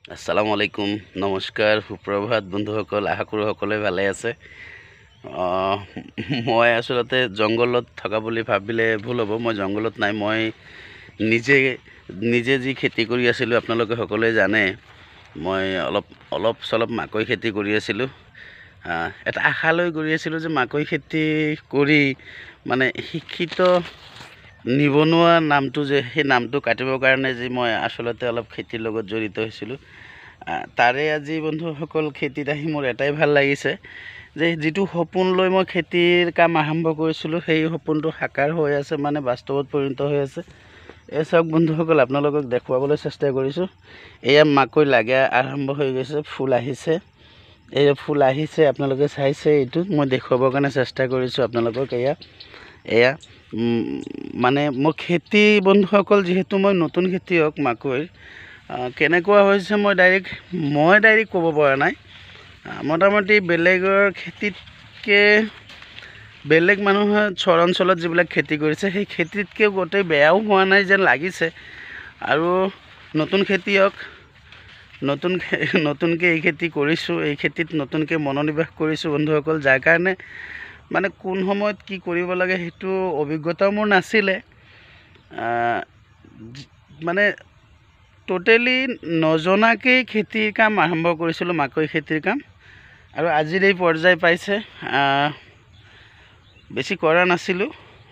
আসসালামু আলাইকুম, নমস্কাৰ, সুপ্ৰভাত বন্ধুসকল। আশা কৰোঁ সকলোৱে ভালে আছে। মই আচলতে জংঘলত থকা বুলি ভাবিলে ভুল হ'ব। মই জংঘলত নাই, মই নিজে যি খেতি কৰি আছিলোঁ আপোনালোকে সকলোৱে জানে। মই অলপ চলপ মাকৈ খেতি কৰি আছিলোঁ। এটা আশা লৈ কৰি আছিলোঁ যে মাকৈ খেতি কৰি মানে শিক্ষিত নিবনুৱা নামটো যে সেই নামটো কাটিবৰ কাৰণে যে মই আচলতে অলপ খেতিৰ লগত জড়িত হৈছিলোঁ। তাৰে আজি বন্ধুসকল খেতিত আহি মোৰ এটাই ভাল লাগিছে যে যিটো সপোন লৈ মই খেতিৰ কাম আৰম্ভ কৰিছিলোঁ সেই সপোনটো সাকাৰ হৈ আছে, মানে বাস্তৱত পৰিণত হৈ আছে। এই চাওক বন্ধুসকল, আপোনালোকক দেখুৱাবলৈ চেষ্টা কৰিছোঁ। এয়া মাকৈ লাগা আৰম্ভ হৈ গৈছে, ফুল আহিছে। এই ফুল আহিছে, আপোনালোকে চাইছে। এইটো মই দেখুৱাবৰ কাৰণে চেষ্টা কৰিছোঁ আপোনালোকক। এয়া মানে মোৰ খেতি বন্ধুসকল, যিহেতু মই নতুন খেতিয়ক মাকৈ, কেনেকুৱা হৈছে মই ডাইৰেক্ট ক'ব পৰা নাই। মোটামুটি বেলেগৰ খেতিতকৈ বেলেগ মানুহে চৰ অঞ্চলত যিবিলাক খেতি কৰিছে সেই খেতিতকৈ গোটেই বেয়াও হোৱা নাই যেন লাগিছে। আৰু নতুন খেতিয়ক, নতুনকৈ এই খেতি কৰিছোঁ, এই খেতিত নতুনকৈ মনোনিৱেশ কৰিছোঁ বন্ধুসকল। যাৰ কাৰণে মানে কোন সময়ত কি কৰিব লাগে সেইটো অভিজ্ঞতাও মোৰ নাছিলে। মানে টোটেলি নজনাকেই খেতিৰ কাম আৰম্ভ কৰিছিলোঁ, মাকৈ খেতিৰ কাম। আৰু আজিৰ এই পৰ্যায় পাইছে। বেছি কৰা নাছিলোঁ,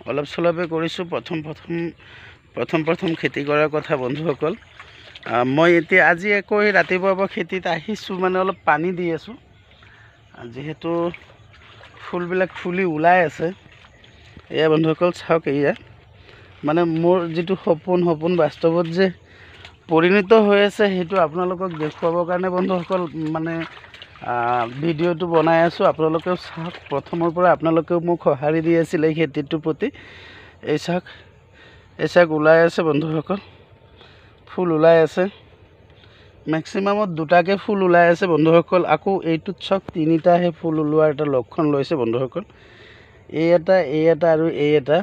অলপ চলপে কৰিছোঁ। প্ৰথম খেতি কৰাৰ কথা বন্ধুসকল। মই এতিয়া আজি আকৌ ৰাতিপুৱাৰ পৰা খেতিত আহিছোঁ, মানে অলপ পানী দি আছোঁ। যিহেতু ফুলবিলাক ফুলি ওলাই আছে। এয়া বন্ধুসকল চাওক, এয়া মানে মোৰ যিটো সপোন বাস্তৱত যে পৰিণত হৈ আছে সেইটো আপোনালোকক দেখুৱাবৰ কাৰণে বন্ধুসকল মানে ভিডিঅ'টো বনাই আছোঁ। আপোনালোকেও চাওক, প্ৰথমৰ পৰা আপোনালোকেও মোক সঁহাৰি দি আছিল এই খেতিটোৰ প্ৰতি। এই চাওক ওলাই আছে বন্ধুসকল, ফুল ওলাই আছে। মেক্সিমামত দুটাকৈ ফুল ওলাই আছে বন্ধুসকল। আকৌ এইটোত চাওক, তিনিটাহে ফুল ওলোৱাৰ এটা লক্ষণ লৈছে বন্ধুসকল। এই এটা আৰু এই এটা।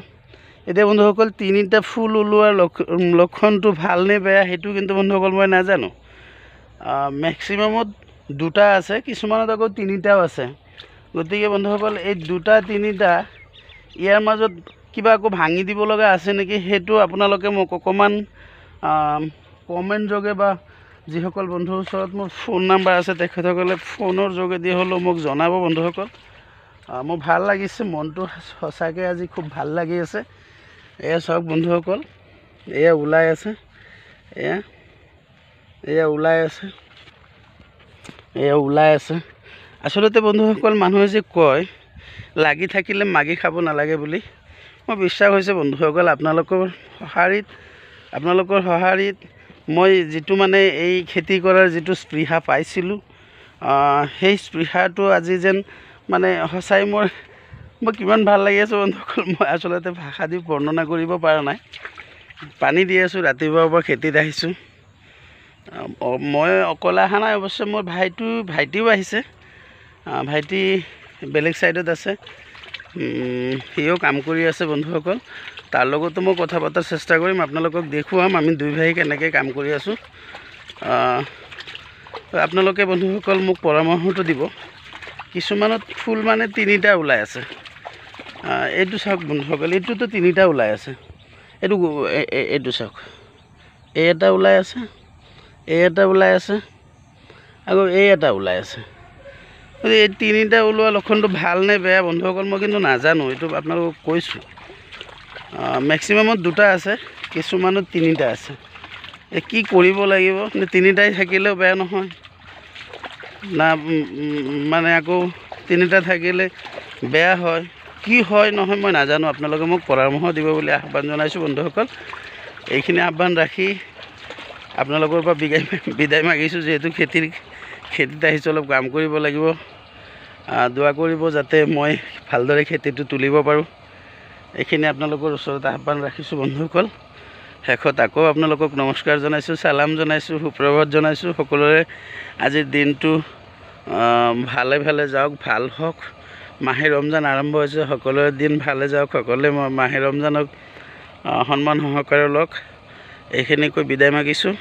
এতিয়া বন্ধুসকল, তিনিটা ফুল ওলোৱাৰ লক্ষণটো ভালনে বেয়া সেইটো কিন্তু বন্ধুসকল মই নাজানো। মেক্সিমামত দুটা আছে, কিছুমানত আকৌ তিনিটাও আছে। গতিকে বন্ধুসকল, এই দুটা তিনিটা ইয়াৰ মাজত কিবা আকৌ ভাঙি দিব লগা আছে নেকি, সেইটো আপোনালোকে মোক অকণমান কমেণ্ট যোগে বা যিসকল বন্ধুৰ ওচৰত মোৰ ফোন নাম্বাৰ আছে তেখেতসকলে ফোনৰ যোগেদি হ'লেও মোক জনাব বন্ধুসকল। মোৰ ভাল লাগিছে, মনটো সঁচাকৈ আজি খুব ভাল লাগি আছে। এয়া চাওক বন্ধুসকল, এয়া ওলাই আছে, এয়া ওলাই আছে। আচলতে বন্ধুসকল, মানুহে যে কয় লাগি থাকিলে মাগি খাব নালাগে বুলি, মই বিশ্বাস হৈছে বন্ধুসকল আপোনালোকৰ সঁহাৰিত মই যিটো মানে এই খেতি কৰাৰ যিটো স্পৃহা পাইছিলোঁ, সেই স্পৃহাটো আজি যেন মানে সঁচাই মই কিমান ভাল লাগি আছোঁ বন্ধুসকল, মই আচলতে ভাষা দি বৰ্ণনা কৰিব পৰা নাই। পানী দি আছোঁ, ৰাতিপুৱাৰ পৰা খেতিত আহিছোঁ। মই অকলে অহা নাই অৱশ্যে, মোৰ ভাইটিও আহিছে। ভাইটি বেলেগ ছাইডত আছে, সিও কাম কৰি আছে বন্ধুসকল। তাৰ লগতো মই কথা পতাৰ চেষ্টা কৰিম, আপোনালোকক দেখুৱাম আমি দুই ভাই কেনেকৈ কাম কৰি আছোঁ। আপোনালোকে বন্ধুসকল মোক পৰামৰ্শটো দিব। কিছুমানত ফুল মানে তিনিটা ওলাই আছে। এইটো চাওক বন্ধুসকল, এইটোতো তিনিটা ওলাই আছে। এইটো চাওক, এই এটা ওলাই আছে, এই এটা ওলাই আছে, আকৌ এই এটা ওলাই আছে। এই তিনিটা ওলোৱা লক্ষণটো ভাল নে বেয়া বন্ধুসকল মই কিন্তু নাজানো, এইটো আপোনালোকক কৈছোঁ। মেক্সিমামত দুটা আছে, কিছুমানত তিনিটা আছে। কি কৰিব লাগিব, তিনিটাই থাকিলেও বেয়া নহয় না, মানে আকৌ তিনিটা থাকিলে বেয়া হয়, কি হয় নহয় মই নাজানো। আপোনালোকে মোক পৰামৰ্শ দিব বুলি আহ্বান জনাইছোঁ বন্ধুসকল। এইখিনি আহ্বান ৰাখি আপোনালোকৰ পৰা বিদায় মাগিছোঁ। যিহেতু খেতিত আহিছোঁ, অলপ কাম কৰিব লাগিব। দোৱা কৰিব যাতে মই ভালদৰে খেতিটো তুলিব পাৰোঁ, এইখিনি আপোনালোকৰ ওচৰত আহ্বান ৰাখিছোঁ বন্ধুসকল। শেষত আকৌ আপোনালোকক নমস্কাৰ জনাইছোঁ, চালাম জনাইছোঁ, সুপ্ৰভাত জনাইছোঁ। সকলোৰে আজিৰ দিনটো ভালে যাওক, ভাল হওক। মাহে ৰমজান আৰম্ভ হৈছে, সকলোৰে দিন ভালে যাওক, সকলোৱে মাহে ৰমজানক সন্মান সহকাৰে লওক। এইখিনিকৈ বিদায় মাগিছোঁ।